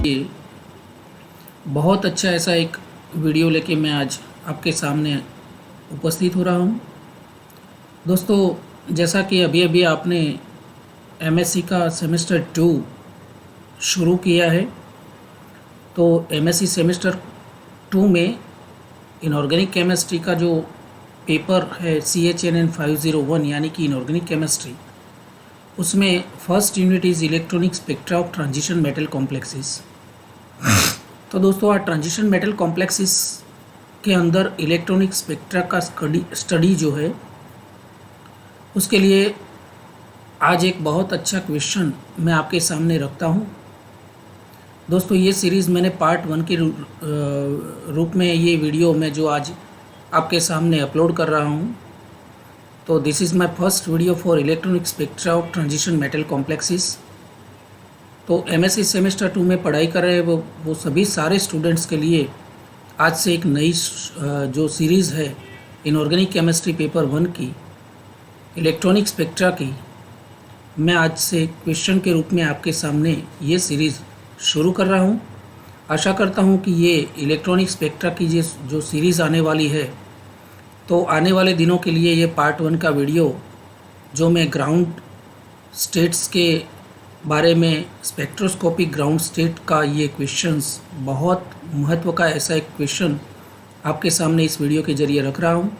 ये बहुत अच्छा ऐसा एक वीडियो लेके मैं आज आपके सामने उपस्थित हो रहा हूँ। दोस्तों, जैसा कि अभी अभी आपने एमएससी का सेमेस्टर 2 शुरू किया है, तो एमएससी सेमेस्टर 2 में इनऑर्गेनिक केमिस्ट्री का जो पेपर है CHNN 501 यानी कि इनऑर्गेनिक केमिस्ट्री, उसमें first unit is electronic spectra of transition metal complexes. तो दोस्तों, आज ट्रांजिशन मेटल कॉम्प्लेक्सेस के अंदर इलेक्ट्रॉनिक स्पेक्ट्रा का स्टडी जो है, उसके लिए आज एक बहुत अच्छा क्वेश्चन मैं आपके सामने रखता हूँ। दोस्तों, ये सीरीज़ मैंने पार्ट 1 के रूप में ये वीडियो मैं जो आज आपके सामने अपलोड कर रहा हूँ। तो this is my first video for electronic spectra of transition metal complexes. तो एमएससी सेमेस्टर 2 में पढ़ाई कर रहे वो सभी सारे स्टूडेंट्स के लिए आज से एक नई जो सीरीज़ है इनऑर्गेनिक केमिस्ट्री पेपर 1 की इलेक्ट्रॉनिक स्पेक्ट्रा की, मैं आज से क्वेश्चन के रूप में आपके सामने ये सीरीज़ शुरू कर रहा हूँ। आशा करता हूँ कि ये इलेक्ट्रॉनिक स्पेक्ट्रा की जो सीरीज़ आने वाली है, तो आने वाले दिनों के लिए ये पार्ट 1 का वीडियो जो मैं ग्राउंड स्टेट्स के बारे में स्पेक्ट्रोस्कोपिक ग्राउंड स्टेट का ये क्वेश्चंस, बहुत महत्व का ऐसा एक क्वेश्चन आपके सामने इस वीडियो के ज़रिए रख रहा हूँ।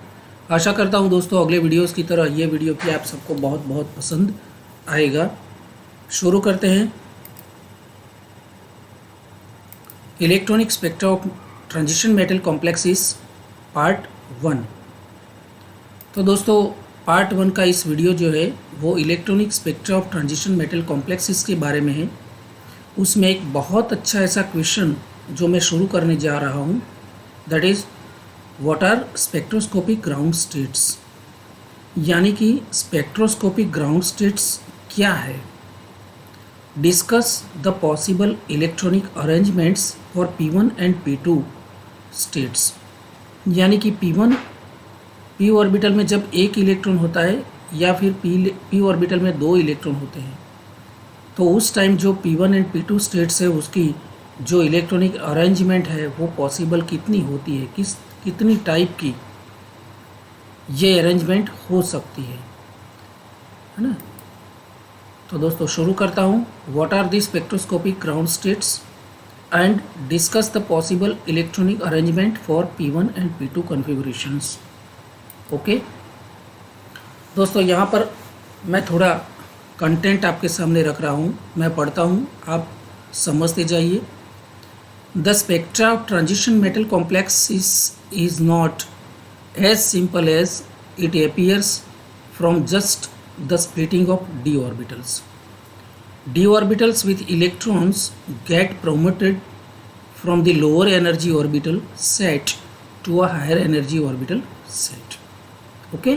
आशा करता हूँ दोस्तों, अगले वीडियोस की तरह ये वीडियो भी आप सबको बहुत बहुत पसंद आएगा। शुरू करते हैं। Electronic spectra of transition metal complexes part 1। तो दोस्तों, पार्ट 1 का इस वीडियो जो है वो electronic spectra of transition metal complexes के बारे में है। उसमें एक बहुत अच्छा ऐसा क्वेश्चन जो मैं शुरू करने जा रहा हूँ, that is what are spectroscopic ground states, यानी कि स्पेक्ट्रोस्कोपिक ग्राउंड स्टेट्स क्या है। Discuss the possible electronic arrangements for P1 and P2 states, यानी कि p ऑर्बिटल में जब एक इलेक्ट्रॉन होता है या फिर p ऑर्बिटल में 2 इलेक्ट्रॉन होते हैं, तो उस टाइम जो P1 एंड P2 स्टेट्स है उसकी जो इलेक्ट्रॉनिक अरेंजमेंट है वो पॉसिबल कितनी होती है, कितनी टाइप की ये अरेंजमेंट हो सकती है ना। तो दोस्तों, शुरू करता हूँ। What are the spectroscopic ground states and discuss the possible electronic arrangement for P1 and P2 configurations. Okay दोस्तों, यहाँ पर मैं थोड़ा कंटेंट आपके सामने रख रहा हूँ, मैं पढ़ता हूँ, आप समझते जाइए। The spectra of transition metal complexes is not as simple as it appears from just the splitting of d orbitals. d orbitals with electrons get promoted from the lower energy orbital set to a higher energy orbital set. Okay,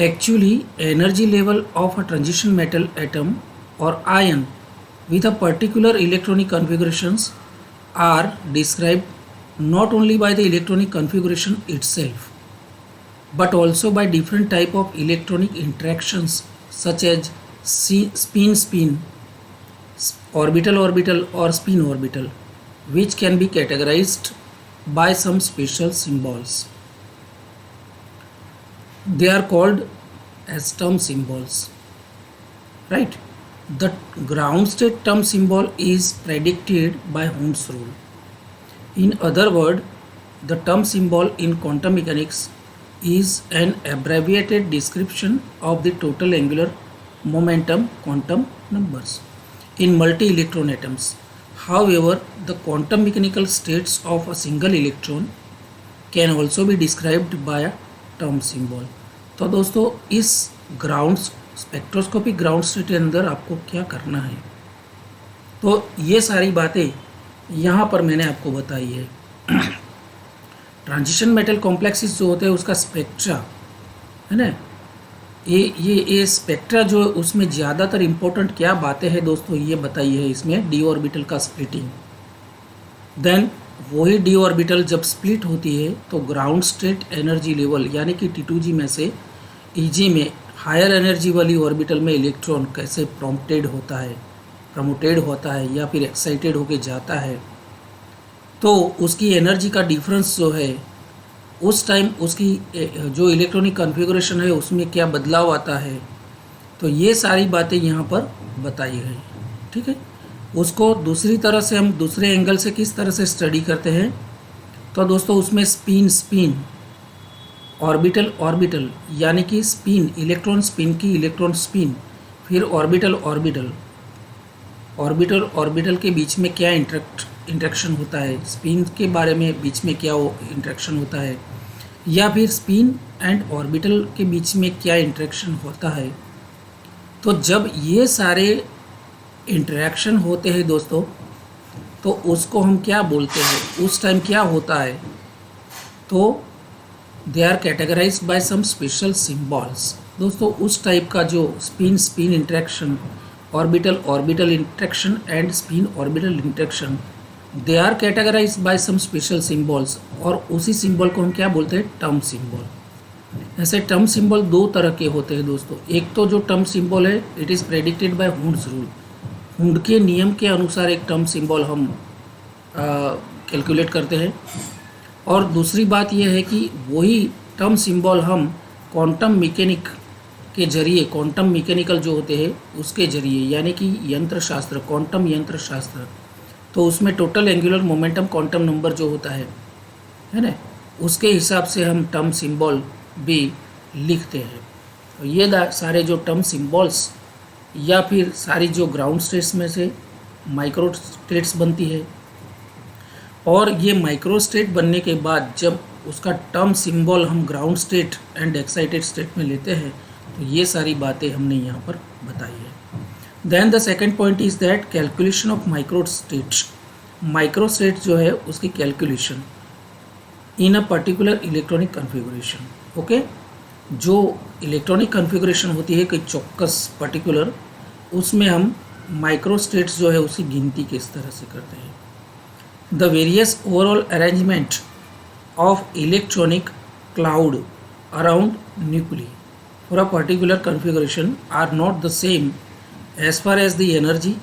actually energy level of a transition metal atom or ion with a particular electronic configurations are described not only by the electronic configuration itself but also by different type of electronic interactions such as spin-spin, orbital-orbital or spin-orbital, which can be categorized by some special symbols. They are called as term symbols, right? The ground state term symbol is predicted by Ohm's rule. In other words, the term symbol in quantum mechanics is an abbreviated description of the total angular momentum quantum numbers in multi-electron atoms. However, the quantum mechanical states of a single electron can also be described by a term symbol. तो दोस्तों, इस ground spectroscopic ground state के अंदर आपको क्या करना है, तो ये सारी बातें यहाँ पर मैंने आपको बताई है। ट्रांजिशन मेटल कॉम्प्लेक्सेस जो होते हैं उसका स्पेक्ट्रा है ना, ये स्पेक्ट्रा जो उसमें ज़्यादातर इम्पोर्टेंट क्या बातें हैं दोस्तों, ये बताई है इसमें। d ऑर्बिटल का स्प्लिटिंग, देन वही d ऑर्बिटल जब स्प्लिट होती है तो ग्राउंड स्टेट एनर्जी लेवल यानी कि T2g में से Eg में हायर एनर्जी वाली ऑर्बिटल में इलेक्ट्रॉन कैसे प्रॉम्प्टेड होता है, प्रमोटेड होता है या फिर एक्साइटेड होके जाता है, तो उसकी एनर्जी का डिफरेंस जो है उस टाइम उसकी जो इलेक्ट्रॉनिक कॉन्फ़िगरेशन है उसमें क्या बदलाव आता है, तो ये सारी बातें यहाँ पर बताई गई। ठीक है, उसको दूसरी तरह से हम दूसरे एंगल से किस तरह से स्टडी करते हैं, तो दोस्तों उसमें स्पिन ऑर्बिटल ऑर्बिटल यानी कि स्पिन इलेक्ट्रॉन स्पिन की इलेक्ट्रॉन स्पिन, फिर ऑर्बिटल ऑर्बिटल के बीच में क्या इंटरेक्शन होता है, स्पिन के बारे में बीच में क्या वो इंटरेक्शन होता है, या फिर स्पिन एंड ऑर्बिटल के बीच में क्या इंटरेक्शन होता है। तो जब ये सारे इंटरेक्शन होते हैं दोस्तों, तो उसको हम क्या बोलते हैं, उस टाइम क्या होता है, तो they are categorized by some special symbols. दोस्तों उस टाइप का जो spin interaction, orbital interaction and spin orbital interaction, they are categorized by some special symbols, और उसी सिंबल को हम क्या बोलते हैं, टर्म सिंबल। ऐसे टर्म सिंबल दो तरह के होते हैं दोस्तों। एक तो जो टर्म सिंबल है it is predicted by Hund's rule, Hund के नियम के अनुसार एक टर्म सिंबल हम कैलकुलेट करते हैं, और दूसरी बात यह है कि वही टर्म सिंबल हम क्वांटम मैकेनिक के जरिए, क्वांटम मैकेनिकल जो होते हैं उसके जरिए, यानी कि यंत्र शास्त्र, क्वांटम यंत्र शास्त्र, तो उसमें total angular momentum quantum number जो होता है ना, उसके हिसाब से हम टर्म सिंबल भी लिखते हैं। तो ये सारे जो टर्म सिंबल्स या फिर सारी जो ग्राउंड स्टेट्स में से माइक्रो स्टेट्स बनती है, और ये माइक्रो स्टेट बनने के बाद जब उसका टर्म सिंबल हम ground state and excited state में लेते हैं, तो ये सारी बातें हमने यहाँ पर बताई है। Then the second point is that calculation of micro states. Micro state जो है उसकी calculation in a particular electronic configuration. Okay, जो इलेक्ट्रॉनिक कॉन्फ़िगरेशन होती है कोई चौक्कस पर्टिकुलर, उसमें हम माइक्रो स्टेट्स जो है उसकी गिनती किस तरह से करते हैं। The various overall arrangement of electronic cloud around nuclei for a particular configuration are not the same as far as the energy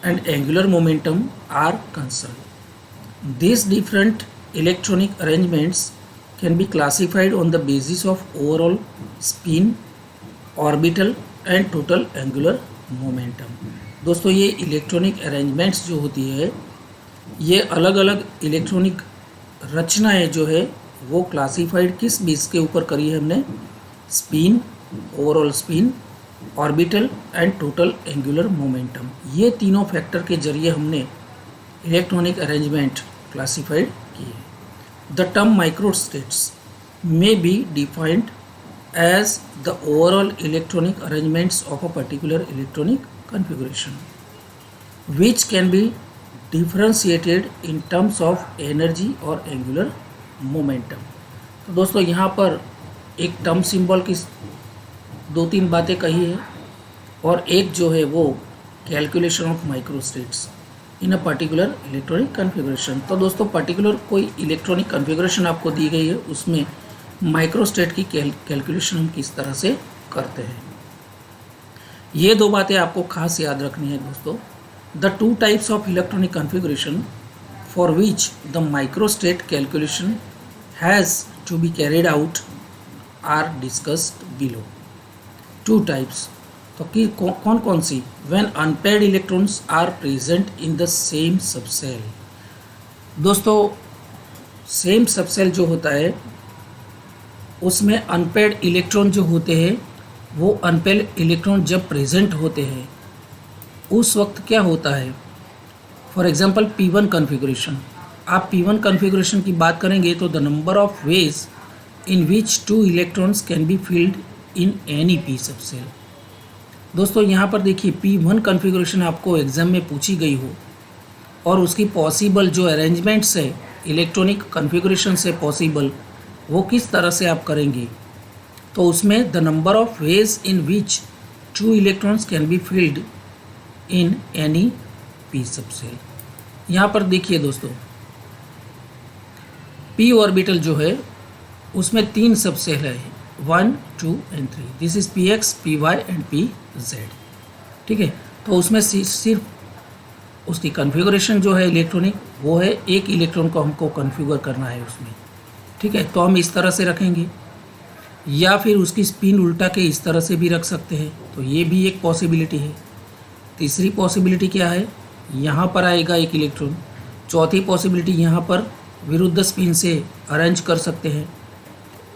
and angular momentum are concerned. These different electronic arrangements can be classified on the basis of overall spin, orbital and total angular momentum. दोस्तों ये electronic arrangements जो होती है, ये अलग अलग electronic रचनाएं जो है वो क्लासिफाइड किस बेस के ऊपर करी है हमने, spin, overall spin, orbital and total angular momentum. ये तीनों फैक्टर के जरिए हमने इलेक्ट्रॉनिक अरेंजमेंट क्लासिफाइड की है। The term micro states may be defined as the overall electronic arrangements of a particular electronic configuration, which can be differentiated in terms of energy और angular momentum। तो दोस्तों यहाँ पर एक टर्म सिंबल की दो तीन बातें कही है, और एक जो है वो calculation of micro states in a particular electronic configuration. तो दोस्तों पर्टिकुलर कोई इलेक्ट्रॉनिक कॉन्फ़िगरेशन आपको दी गई है, उसमें माइक्रो स्टेट की कैलकुलेशन हम किस तरह से करते हैं, ये दो बातें आपको खास याद रखनी है दोस्तों। The two types of electronic configuration for which the micro state calculation has to be carried out are discussed below. Two types, तो कि कौन कौन सी, when unpaired electrons are present in the same subshell. दोस्तों same subshell जो होता है उसमें अनपेयर्ड इलेक्ट्रॉन जो होते हैं, वो अनपेयर्ड इलेक्ट्रॉन जब प्रेजेंट होते हैं उस वक्त क्या होता है, फॉर एग्जांपल P1 कॉन्फ़िगरेशन। आप P1 कॉन्फ़िगरेशन की बात करेंगे तो the number of ways in which two electrons can be filled in any P subshell. दोस्तों यहाँ पर देखिए P1 कॉन्फ़िगरेशन आपको एग्ज़ाम में पूछी गई हो और उसकी पॉसिबल जो अरेंजमेंट्स है इलेक्ट्रॉनिक कॉन्फ़िगरेशन से पॉसिबल, वो किस तरह से आप करेंगे, तो उसमें the number of ways in which two electrons can be filled in any P subshell. यहाँ पर देखिए दोस्तों P ऑर्बिटल जो है उसमें तीन सबसेल है, 1, 2 and 3। This is Px, Py and Pz। ठीक है, तो उसमें सिर्फ उसकी कॉन्फ़िगरेशन जो है इलेक्ट्रॉनिक, वो है एक इलेक्ट्रॉन को हमको कॉन्फ़िगर करना है उसमें, ठीक है। तो हम इस तरह से रखेंगे, या फिर उसकी स्पिन उल्टा के इस तरह से भी रख सकते हैं, तो ये भी एक पॉसिबिलिटी है। तीसरी पॉसिबिलिटी क्या है, यहाँ पर आएगा एक इलेक्ट्रॉन। चौथी पॉसिबिलिटी यहाँ पर विरुद्ध स्पिन से अरेंज कर सकते हैं।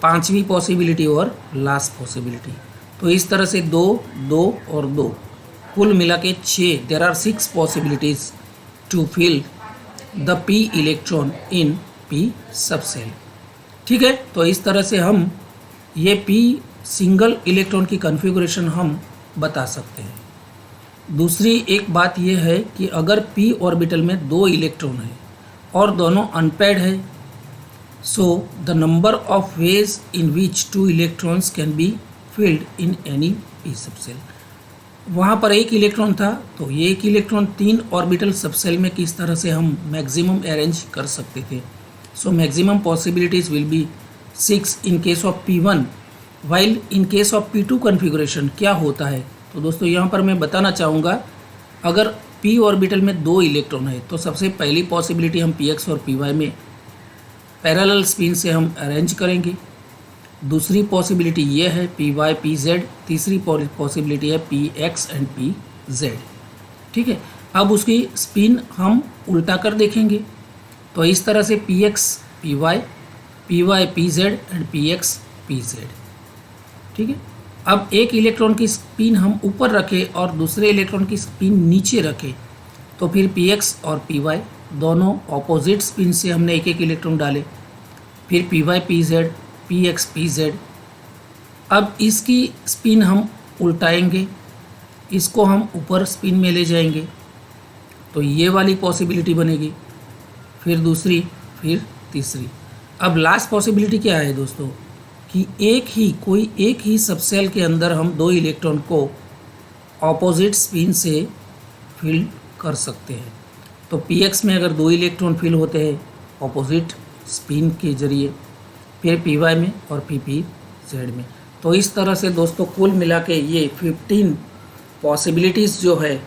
पांचवी पॉसिबिलिटी और लास्ट पॉसिबिलिटी। तो इस तरह से 2, 2 और 2 कुल मिला के 6, there are 6 possibilities to fill the p electron in p subshell, ठीक है। तो इस तरह से हम ये p सिंगल इलेक्ट्रॉन की कॉन्फ़िगरेशन हम बता सकते हैं। दूसरी एक बात यह है कि अगर p ऑर्बिटल में 2 इलेक्ट्रॉन है और दोनों अनपेयर्ड है, so the number of ways in which 2 electrons can be filled in any p subshell. वहाँ पर एक इलेक्ट्रॉन था, तो ये एक इलेक्ट्रॉन 3 ऑर्बिटल सबसेल में किस तरह से हम मैक्सिमम अरेंज कर सकते थे। So maximum possibilities will be 6 in case of p1, while in case of p2 configuration क्या होता है। तो दोस्तों यहाँ पर मैं बताना चाहूँगा, अगर p ऑर्बिटल में 2 इलेक्ट्रॉन है तो सबसे पहली पॉसिबिलिटी हम px और py में पैरेलल स्पिन से हम अरेंज करेंगे। दूसरी पॉसिबिलिटी ये है py pz। तीसरी पॉसिबिलिटी है px एंड pz, ठीक है। अब उसकी स्पिन हम उल्टा कर देखेंगे, तो इस तरह से px py, py pz and px pz, ठीक है। अब एक इलेक्ट्रॉन की स्पिन हम ऊपर रखें और दूसरे इलेक्ट्रॉन की स्पिन नीचे रखें, तो फिर px और py दोनों ऑपोजिट स्पिन से हमने एक एक इलेक्ट्रॉन डाले। फिर py pz, px pz। अब इसकी स्पिन हम उल्टाएंगे, इसको हम ऊपर स्पिन में ले जाएंगे, तो ये वाली पॉसिबिलिटी बनेगी। फिर दूसरी, फिर तीसरी। अब लास्ट पॉसिबिलिटी क्या है दोस्तों, कि कोई एक ही सबसेल के अंदर हम 2 इलेक्ट्रॉन को ऑपोजिट स्पिन से फिल कर सकते हैं। तो px में अगर 2 इलेक्ट्रॉन फिल होते हैं ऑपोजिट स्पिन के जरिए, फिर py में और pz में। तो इस तरह से दोस्तों कुल मिला के ये 15 पॉसिबिलिटीज़ जो है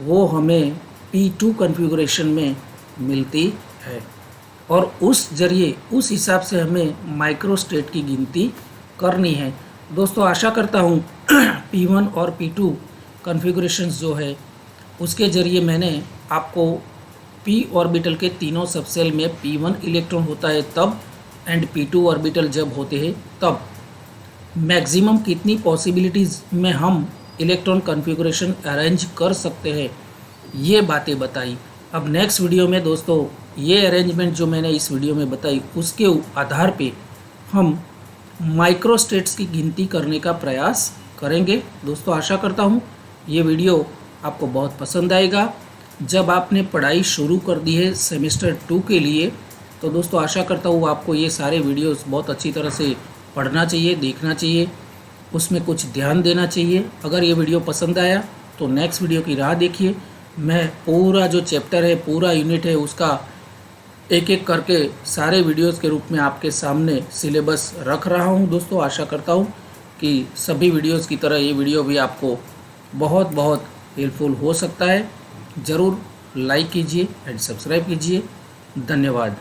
वो हमें p2 कॉन्फ़िगरेशन में मिलती है, और उस जरिए उस हिसाब से हमें माइक्रो स्टेट की गिनती करनी है। दोस्तों आशा करता हूँ p1 और p2 कॉन्फ़िगरेशंस जो है उसके ज़रिए मैंने आपको p ऑर्बिटल के तीनों सबसेल में p1 इलेक्ट्रॉन होता है तब एंड p2 ऑर्बिटल जब होते हैं तब मैक्सिमम कितनी पॉसिबिलिटीज़ में हम इलेक्ट्रॉन कॉन्फ़िगरेशन अरेंज कर सकते हैं ये बातें बताई। अब नेक्स्ट वीडियो में दोस्तों ये अरेंजमेंट जो मैंने इस वीडियो में बताई उसके आधार पे हम माइक्रो स्टेट्स की गिनती करने का प्रयास करेंगे। दोस्तों आशा करता हूँ ये वीडियो आपको बहुत पसंद आएगा। जब आपने पढ़ाई शुरू कर दी है सेमेस्टर 2 के लिए, तो दोस्तों आशा करता हूँ आपको ये सारे वीडियोस बहुत अच्छी तरह से पढ़ना चाहिए, देखना चाहिए, उसमें कुछ ध्यान देना चाहिए। अगर ये वीडियो पसंद आया तो नेक्स्ट वीडियो की राह देखिए। मैं पूरा जो चैप्टर है, पूरा यूनिट है, उसका एक एक करके सारे वीडियोस के रूप में आपके सामने सिलेबस रख रहा हूं। दोस्तों आशा करता हूं कि सभी वीडियोस की तरह ये वीडियो भी आपको बहुत बहुत हेल्पफुल हो सकता है। ज़रूर लाइक कीजिए एंड सब्सक्राइब कीजिए। धन्यवाद।